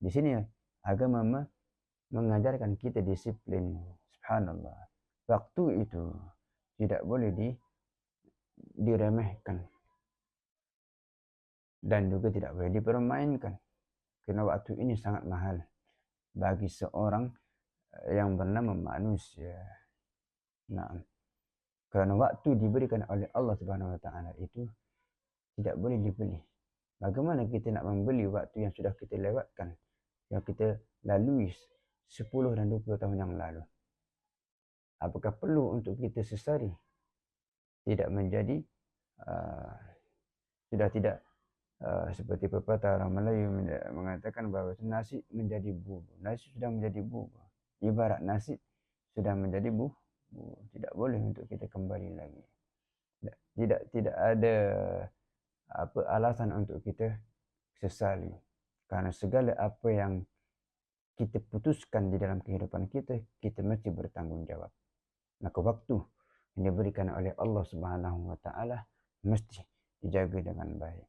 Di sini agama mengajarkan kita disiplin. Subhanallah. Waktu itu tidak boleh diremehkan dan juga tidak boleh dipermainkan, karena waktu ini sangat mahal bagi seorang yang bernama manusia. Nah, karena waktu diberikan oleh Allah Subhanahu wa taala itu tidak boleh dibeli. Bagaimana kita nak membeli waktu yang sudah kita lewatkan, yang kita lalui 10 dan 20 tahun yang lalu? Apakah perlu untuk kita sesari? Tidak menjadi sudah tidak seperti pepatah orang Melayu mengatakan bahawa nasi menjadi bubur. Nasi sudah menjadi bubur. Ibarat nasi sudah menjadi bubur. Tidak boleh untuk kita kembali lagi. Tidak ada alasan untuk kita sesali. Karena segala apa yang kita putuskan di dalam kehidupan kita, kita mesti bertanggungjawab. Maka waktu yang diberikan oleh Allah Subhanahu wa taala mesti dijaga dengan baik.